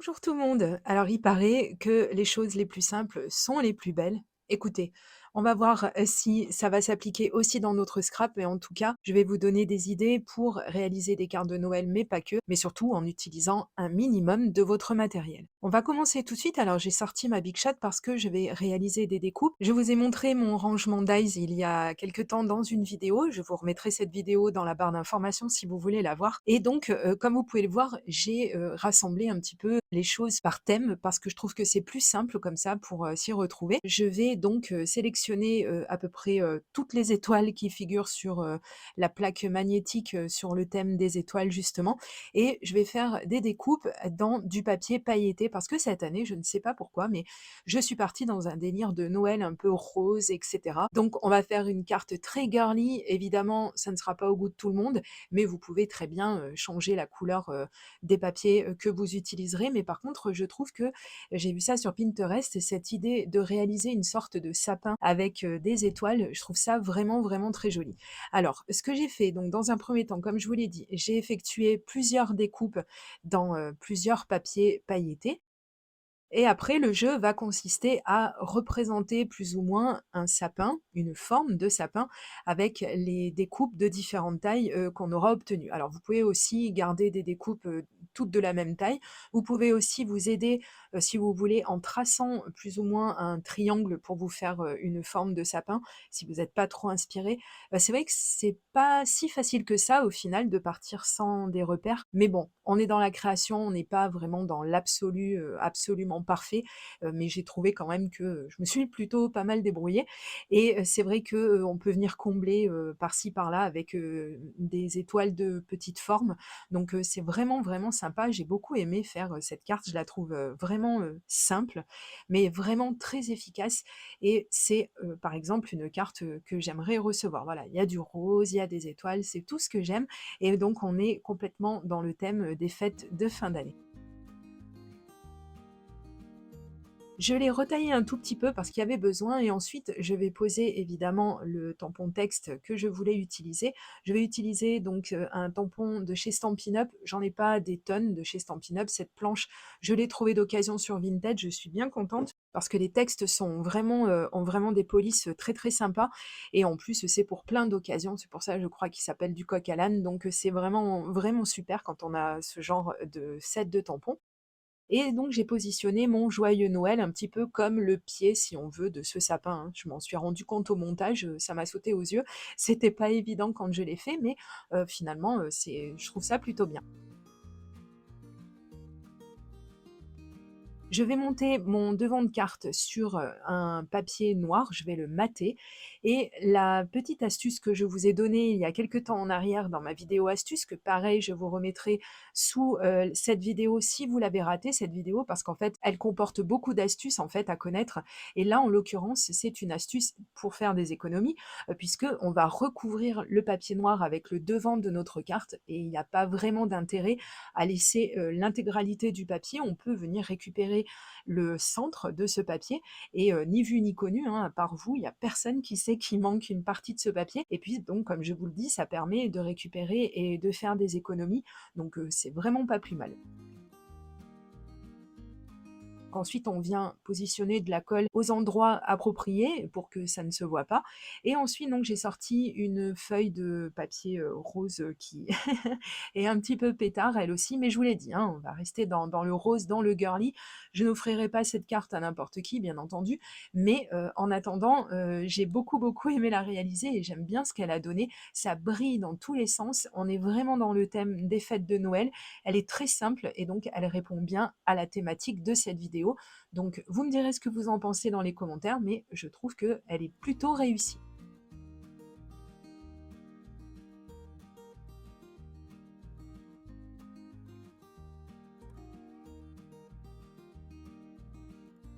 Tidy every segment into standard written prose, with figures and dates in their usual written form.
Bonjour tout le monde. Alors il paraît que les choses les plus simples sont les plus belles. Écoutez, on va voir si ça va s'appliquer aussi dans notre scrap, mais en tout cas, je vais vous donner des idées pour réaliser des cartes de Noël, mais pas que, mais surtout en utilisant un minimum de votre matériel. On va commencer tout de suite. Alors j'ai sorti ma Big Shot parce que je vais réaliser des découpes. Je vous ai montré mon rangement dies il y a quelques temps dans une vidéo. Je vous remettrai cette vidéo dans la barre d'informations si vous voulez la voir. Et donc, comme vous pouvez le voir, j'ai rassemblé un petit peu les choses par thème parce que je trouve que c'est plus simple comme ça pour s'y retrouver. Je vais donc sélectionner à peu près toutes les étoiles qui figurent sur la plaque magnétique sur le thème des étoiles justement, et je vais faire des découpes dans du papier pailleté parce que cette année, je ne sais pas pourquoi, mais je suis partie dans un délire de Noël un peu rose, etc. Donc on va faire une carte très girly. Évidemment, ça ne sera pas au goût de tout le monde, mais vous pouvez très bien changer la couleur des papiers que vous utiliserez. Mais par contre, je trouve que j'ai vu ça sur Pinterest, cette idée de réaliser une sorte de sapin avec des étoiles, je trouve ça vraiment, vraiment très joli. Alors, ce que j'ai fait, donc dans un premier temps, comme je vous l'ai dit, j'ai effectué plusieurs découpes dans plusieurs papiers pailletés. Et après, le jeu va consister à représenter plus ou moins un sapin, une forme de sapin, avec les découpes de différentes tailles qu'on aura obtenues. Alors, vous pouvez aussi garder des découpes toutes de la même taille. Vous pouvez aussi vous aider, si vous voulez, en traçant plus ou moins un triangle pour vous faire une forme de sapin, si vous n'êtes pas trop inspiré. C'est vrai que c'est pas si facile que ça, au final, de partir sans des repères. Mais bon, on est dans la création, on n'est pas vraiment dans l'absolu, absolument parfait, mais j'ai trouvé quand même que je me suis plutôt pas mal débrouillée. Et c'est vrai que, on peut venir combler, par-ci par-là avec, des étoiles de petite forme. Donc c'est vraiment, vraiment sympa. J'ai beaucoup aimé faire, cette carte. Je la trouve, vraiment, simple, mais vraiment très efficace, et c'est, par exemple, une carte, que j'aimerais recevoir. Voilà, il y a du rose, il y a des étoiles, c'est tout ce que j'aime, et donc on est complètement dans le thème, des fêtes de fin d'année. Je l'ai retaillé un tout petit peu parce qu'il y avait besoin, et ensuite je vais poser évidemment le tampon texte que je voulais utiliser. Je vais utiliser donc un tampon de chez Stampin' Up. J'en ai pas des tonnes de chez Stampin' Up. Cette planche, je l'ai trouvée d'occasion sur Vinted. Je suis bien contente parce que les textes sont vraiment, ont vraiment des polices très très sympas, et en plus c'est pour plein d'occasions. C'est pour ça, je crois, qu'il s'appelle du coq à l'âne. Donc c'est vraiment, vraiment super quand on a ce genre de set de tampons. Et donc j'ai positionné mon joyeux Noël un petit peu comme le pied, si on veut, de ce sapin, hein. Je m'en suis rendu compte au montage, ça m'a sauté aux yeux. C'était pas évident quand je l'ai fait, mais finalement, c'est je trouve ça plutôt bien. Je vais monter mon devant de carte sur, un papier noir, je vais le mater, et la petite astuce que je vous ai donnée il y a quelque temps en arrière dans ma vidéo astuce, que pareil je vous remettrai sous, cette vidéo si vous l'avez ratée cette vidéo, parce qu'en fait elle comporte beaucoup d'astuces en fait à connaître, et là en l'occurrence c'est une astuce pour faire des économies, puisque on va recouvrir le papier noir avec le devant de notre carte, et il n'y a pas vraiment d'intérêt à laisser, l'intégralité du papier. On peut venir récupérer le centre de ce papier, et ni vu ni connu, hein, à part vous, il y a personne qui sait qu'il manque une partie de ce papier, et puis donc comme je vous le dis, ça permet de récupérer et de faire des économies, donc c'est vraiment pas plus mal. Ensuite, on vient positionner de la colle aux endroits appropriés pour que ça ne se voit pas, et ensuite donc j'ai sorti une feuille de papier, rose, qui est un petit peu pétard elle aussi, mais je vous l'ai dit, hein, on va rester dans le rose, dans le girly. Je n'offrirai pas cette carte à n'importe qui, bien entendu, mais en attendant, j'ai beaucoup, beaucoup aimé la réaliser et j'aime bien ce qu'elle a donné. Ça brille dans tous les sens, on est vraiment dans le thème des fêtes de Noël. Elle est très simple et donc elle répond bien à la thématique de cette vidéo. Donc vous me direz ce que vous en pensez dans les commentaires, mais je trouve qu'elle est plutôt réussie.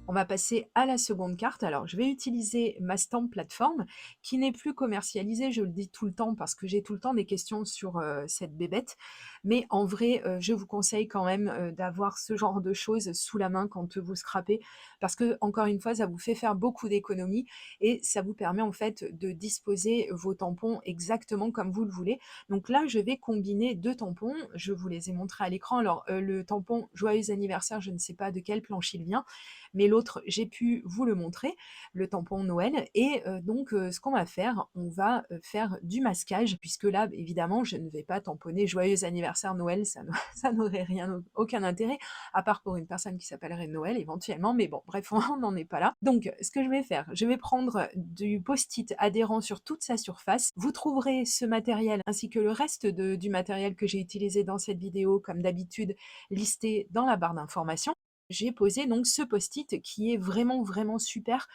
On va passer à la seconde carte. Alors, je vais utiliser ma stamp plateforme qui n'est plus commercialisée, je le dis tout le temps parce que j'ai tout le temps des questions sur cette bébête. Mais en vrai, je vous conseille quand même, d'avoir ce genre de choses sous la main quand, vous scrapez parce que encore une fois, ça vous fait faire beaucoup d'économies et ça vous permet en fait de disposer vos tampons exactement comme vous le voulez. Donc là, je vais combiner 2 tampons, je vous les ai montrés à l'écran. Alors, le tampon joyeux anniversaire, je ne sais pas de quelle planche il vient, mais l'autre, j'ai pu vous le montrer, le tampon Noël et donc ce qu'on va faire, on va, faire du masquage puisque là, évidemment, je ne vais pas tamponner joyeux anniversaire Noël, ça ça n'aurait rien aucun intérêt, à part pour une personne qui s'appellerait Noël éventuellement, mais bon, bref, on n'en est pas là. Donc, ce que je vais faire, je vais prendre du post-it adhérent sur toute sa surface. Vous trouverez ce matériel ainsi que le reste du matériel que j'ai utilisé dans cette vidéo, comme d'habitude, listé dans la barre d'informations. J'ai posé donc ce post-it qui est vraiment, vraiment super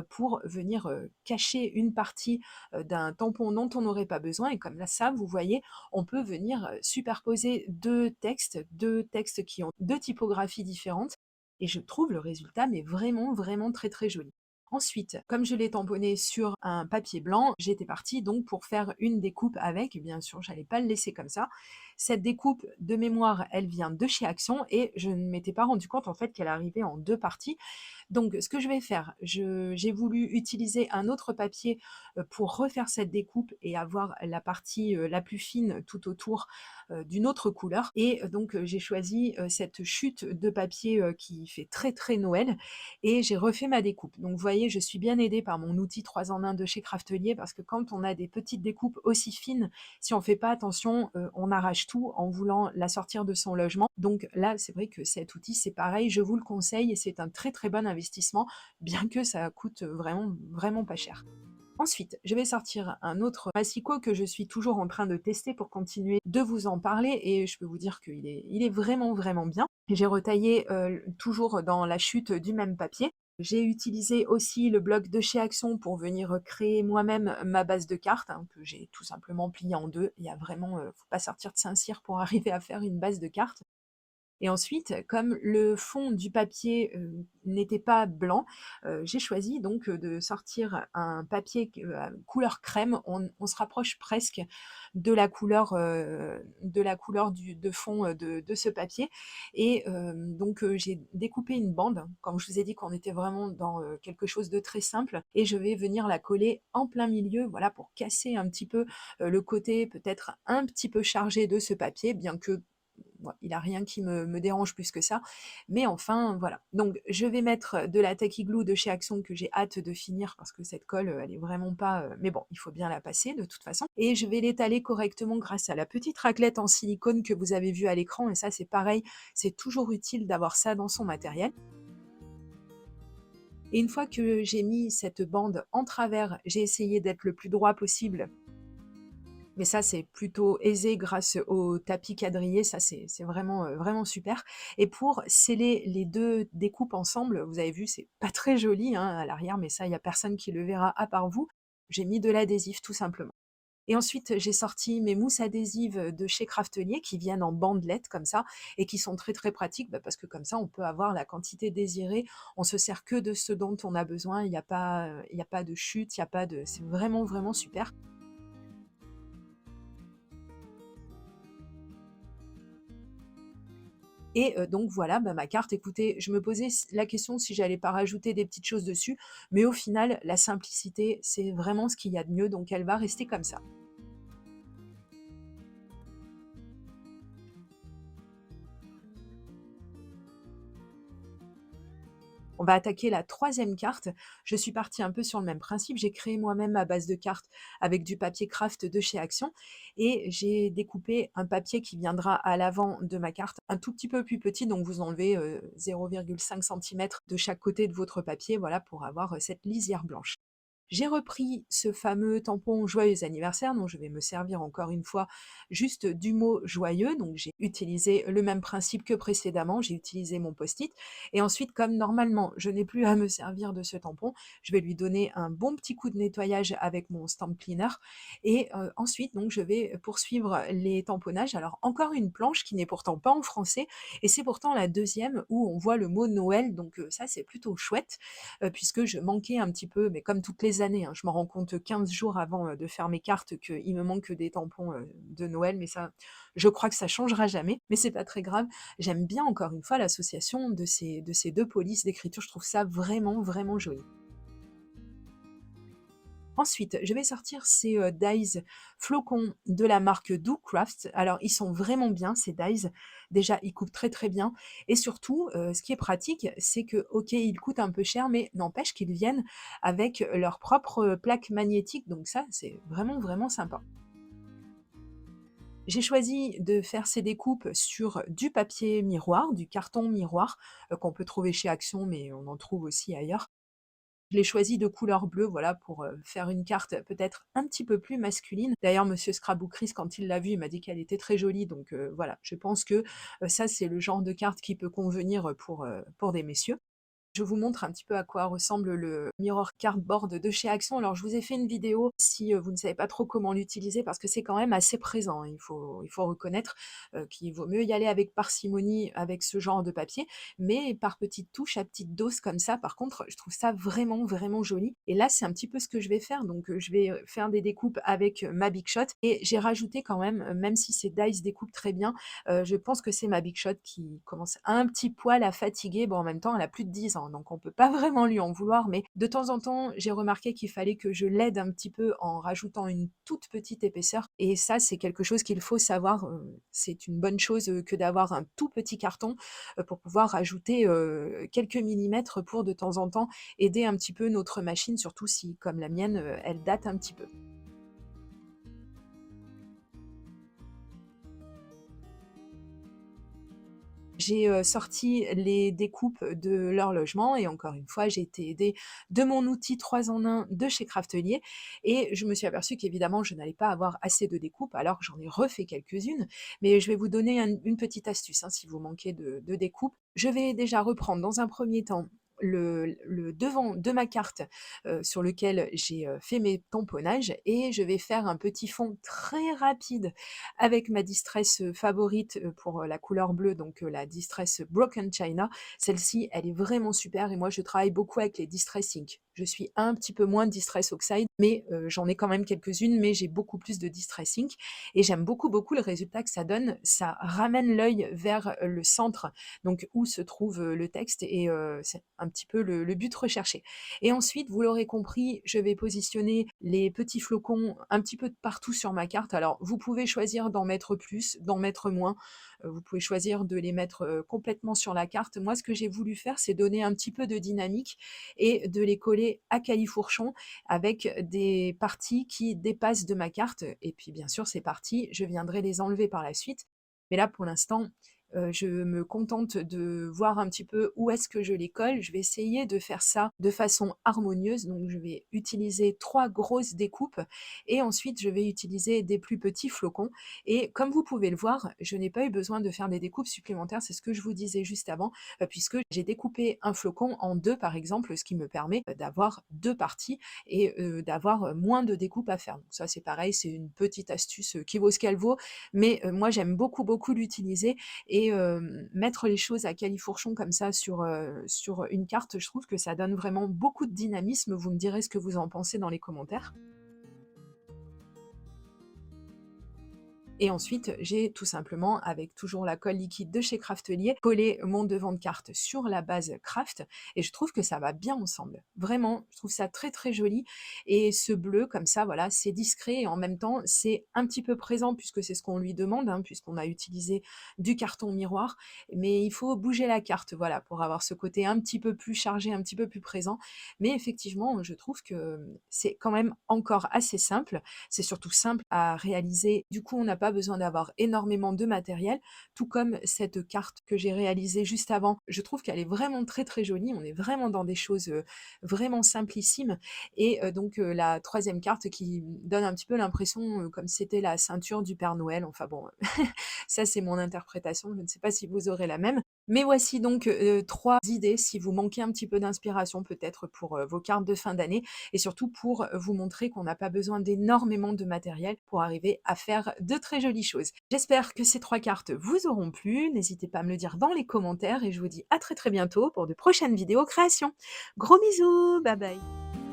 pour venir cacher une partie d'un tampon dont on n'aurait pas besoin. Et comme là, ça, vous voyez, on peut venir superposer deux textes qui ont deux typographies différentes. Et je trouve le résultat, mais vraiment, vraiment très, très joli. Ensuite, comme je l'ai tamponné sur un papier blanc, j'étais partie donc pour faire une découpe avec. Bien sûr, j'allais pas le laisser comme ça. Cette découpe de mémoire, elle vient de chez Action et je ne m'étais pas rendu compte en fait qu'elle arrivait en deux parties. Donc, ce que je vais faire, j'ai voulu utiliser un autre papier pour refaire cette découpe et avoir la partie la plus fine tout autour d'une autre couleur. Et donc, j'ai choisi cette chute de papier qui fait très très Noël et j'ai refait ma découpe. Donc, vous voyez, je suis bien aidée par mon outil 3 en 1 de chez Craftelier parce que quand on a des petites découpes aussi fines, si on ne fait pas attention, on arrache tout en voulant la sortir de son logement. Donc là, c'est vrai que cet outil, c'est pareil, je vous le conseille et c'est un très très bon investissement, bien que ça coûte vraiment, vraiment pas cher. Ensuite, je vais sortir un autre massicot que je suis toujours en train de tester pour continuer de vous en parler et je peux vous dire il est vraiment, vraiment bien. J'ai retaillé toujours dans la chute du même papier. J'ai utilisé aussi le bloc de chez Action pour venir créer moi-même ma base de cartes, hein, que j'ai tout simplement pliée en deux. Il y a vraiment, faut pas sortir de Saint-Cyr pour arriver à faire une base de cartes. Et ensuite, comme le fond du papier, n'était pas blanc, j'ai choisi donc, de sortir un papier couleur crème. On se rapproche presque de la couleur du de fond, de ce papier et donc j'ai découpé une bande, comme je vous ai dit qu'on était vraiment dans, quelque chose de très simple et je vais venir la coller en plein milieu, voilà, pour casser un petit peu, le côté peut-être un petit peu chargé de ce papier, bien que ouais, il a rien qui me dérange plus que ça. Mais enfin, voilà. Donc, je vais mettre de la Tacky Glue de chez Action que j'ai hâte de finir parce que cette colle, elle est vraiment pas. Mais bon, il faut bien la passer de toute façon. Et je vais l'étaler correctement grâce à la petite raclette en silicone que vous avez vue à l'écran. Et ça, c'est pareil, c'est toujours utile d'avoir ça dans son matériel. Et une fois que j'ai mis cette bande en travers, j'ai essayé d'être le plus droit possible mais ça, c'est plutôt aisé grâce au tapis quadrillé, ça c'est vraiment, vraiment super et pour sceller les 2 découpes ensemble, vous avez vu, c'est pas très joli, hein, à l'arrière, mais ça, il y a personne qui le verra à part vous. J'ai mis de l'adhésif tout simplement et ensuite, j'ai sorti mes mousses adhésives, de chez Craftelier qui viennent en bandelettes comme ça et qui sont très, très pratiques, bah, parce que comme ça, on peut avoir la quantité désirée. On se sert que de ce dont on a besoin, il y a pas de chute, il y a pas de c'est vraiment, vraiment super. Et donc voilà, bah, ma carte, écoutez, je me posais la question si j'allais pas rajouter des petites choses dessus, mais au final, la simplicité, c'est vraiment ce qu'il y a de mieux, donc elle va rester comme ça. On va attaquer la troisième carte. Je suis partie un peu sur le même principe. J'ai créé moi-même ma base de cartes avec du papier craft de chez Action et j'ai découpé un papier qui viendra à l'avant de ma carte, un tout petit peu plus petit, donc vous enlevez 0,5 cm de chaque côté de votre papier, voilà, pour avoir cette lisière blanche. J'ai repris ce fameux tampon joyeux anniversaire dont je vais me servir encore une fois juste du mot joyeux. Donc j'ai utilisé le même principe que précédemment, j'ai utilisé mon post-it. Et ensuite, comme normalement je n'ai plus à me servir de ce tampon, je vais lui donner un bon petit coup de nettoyage avec mon stamp cleaner. Et ensuite, donc, je vais poursuivre les tamponnages. Alors encore une planche qui n'est pourtant pas en français. Et c'est pourtant la deuxième où on voit le mot Noël. Donc ça, c'est plutôt chouette puisque je manquais un petit peu, mais comme toutes les années, hein. Je m'en rends compte 15 jours avant, de faire mes cartes qu'il me manque des tampons, de Noël, mais ça, je crois que ça changera jamais, mais c'est pas très grave. J'aime bien encore une fois l'association de ces 2 polices d'écriture, je trouve ça vraiment, vraiment joli. Ensuite, je vais sortir ces, dies flocons de la marque Do Craft. Alors ils sont vraiment bien ces dies. Déjà, ils coupent très, très bien et surtout, ce qui est pratique, c'est que, OK, ils coûtent un peu cher, mais n'empêche qu'ils viennent avec leur propre, plaque magnétique, donc ça, c'est vraiment, vraiment sympa. J'ai choisi de faire ces découpes sur du papier miroir, du carton miroir, qu'on peut trouver chez Action, mais on en trouve aussi ailleurs. Je l'ai choisi de couleur bleue, voilà, pour, faire une carte peut-être un petit peu plus masculine. D'ailleurs, monsieur Scraboucris, quand il l'a vue, il m'a dit qu'elle était très jolie, donc voilà, je pense que, ça, c'est le genre de carte qui peut convenir, pour des messieurs. Je vous montre un petit peu à quoi ressemble le Mirror Cardboard de chez Action. Alors je vous ai fait une vidéo si, vous ne savez pas trop comment l'utiliser parce que c'est quand même assez présent, hein. Il faut reconnaître, qu'il vaut mieux y aller avec parcimonie avec ce genre de papier, mais par petites touches, à petite dose comme ça, par contre, je trouve ça vraiment, vraiment joli et là, c'est un petit peu ce que je vais faire. Donc, je vais, faire des découpes avec, ma Big Shot et j'ai rajouté quand même, même si ces dies découpent très bien, je pense que c'est ma Big Shot qui commence un petit poil à fatiguer. Bon, en même temps, elle a plus de 10 ans, donc on peut pas vraiment lui en vouloir, mais de temps en temps, j'ai remarqué qu'il fallait que je l'aide un petit peu en rajoutant une toute petite épaisseur et ça, c'est quelque chose qu'il faut savoir, c'est une bonne chose, que d'avoir un tout petit carton, pour pouvoir rajouter, quelques millimètres pour de temps en temps aider un petit peu notre machine, surtout si, comme la mienne, elle date un petit peu. J'ai, sorti les découpes de l'horlogement et encore une fois, j'ai été aidée de mon outil 3 en 1 de chez Craftelier et je me suis aperçue qu'évidemment, je n'allais pas avoir assez de découpes, alors j'en ai refait quelques-unes, mais je vais vous donner une petite astuce, hein, si vous manquez de découpe. Je vais déjà reprendre dans un premier temps le devant de ma carte, sur lequel j'ai, fait mes tamponnages et je vais faire un petit fond très rapide avec ma distress, favorite, pour, la couleur bleue, donc la distress Broken China. Celle-ci, elle est vraiment super et moi je travaille beaucoup avec les distress ink. Je suis un petit peu moins distress oxide, mais j'en ai quand même quelques-unes, mais j'ai beaucoup plus de distress ink et j'aime beaucoup, beaucoup le résultat que ça donne. Ça ramène l'œil vers, le centre, donc où se trouve, le texte et c'est un petit peu le but recherché. Et ensuite, vous l'aurez compris, je vais positionner les petits flocons un petit peu de partout sur ma carte. Alors, vous pouvez choisir d'en mettre plus, d'en mettre moins. Vous pouvez choisir de les mettre, complètement sur la carte. Moi, ce que j'ai voulu faire, c'est donner un petit peu de dynamique et de les coller à califourchon avec des parties qui dépassent de ma carte et puis, bien sûr, ces parties, je viendrai les enlever par la suite. Mais là, pour l'instant, je me contente de voir un petit peu où est-ce que je les colle. Je vais essayer de faire ça de façon harmonieuse, donc je vais utiliser 3 grosses découpes et ensuite je vais utiliser des plus petits flocons et comme vous pouvez le voir, je n'ai pas eu besoin de faire des découpes supplémentaires, c'est ce que je vous disais juste avant, puisque j'ai découpé un flocon en 2 par exemple, ce qui me permet, d'avoir 2 parties et d'avoir, moins de découpes à faire. Donc ça c'est pareil, c'est une petite astuce, qui vaut ce qu'elle vaut, mais moi j'aime beaucoup, beaucoup l'utiliser et mettre les choses à califourchon comme ça sur une carte, je trouve que ça donne vraiment beaucoup de dynamisme. Vous me direz ce que vous en pensez dans les commentaires. Et ensuite, j'ai tout simplement, avec toujours la colle liquide de chez Craftelier, collé mon devant de carte sur la base craft et je trouve que ça va bien ensemble. Vraiment, je trouve ça très, très joli et ce bleu comme ça, voilà, c'est discret et en même temps, c'est un petit peu présent puisque c'est ce qu'on lui demande, hein, puisqu'on a utilisé du carton miroir, mais il faut bouger la carte, voilà, pour avoir ce côté un petit peu plus chargé, un petit peu plus présent. Mais effectivement, je trouve que c'est quand même encore assez simple, c'est surtout simple à réaliser. Du coup, on n'a pas besoin d'avoir énormément de matériel, tout comme cette carte que j'ai réalisée juste avant. Je trouve qu'elle est vraiment très, très jolie. On est vraiment dans des choses, vraiment simplissimes et donc la troisième carte qui donne un petit peu l'impression, comme si c'était la ceinture du Père Noël. Enfin bon, ça c'est mon interprétation, je ne sais pas si vous aurez la même. Mais voici donc, 3 idées si vous manquez un petit peu d'inspiration peut-être pour, vos cartes de fin d'année et surtout pour vous montrer qu'on n'a pas besoin d'énormément de matériel pour arriver à faire de très jolies choses. J'espère que ces 3 cartes vous auront plu, n'hésitez pas à me le dire dans les commentaires et je vous dis à très, très bientôt pour de prochaines vidéos création. Gros bisous, bye bye.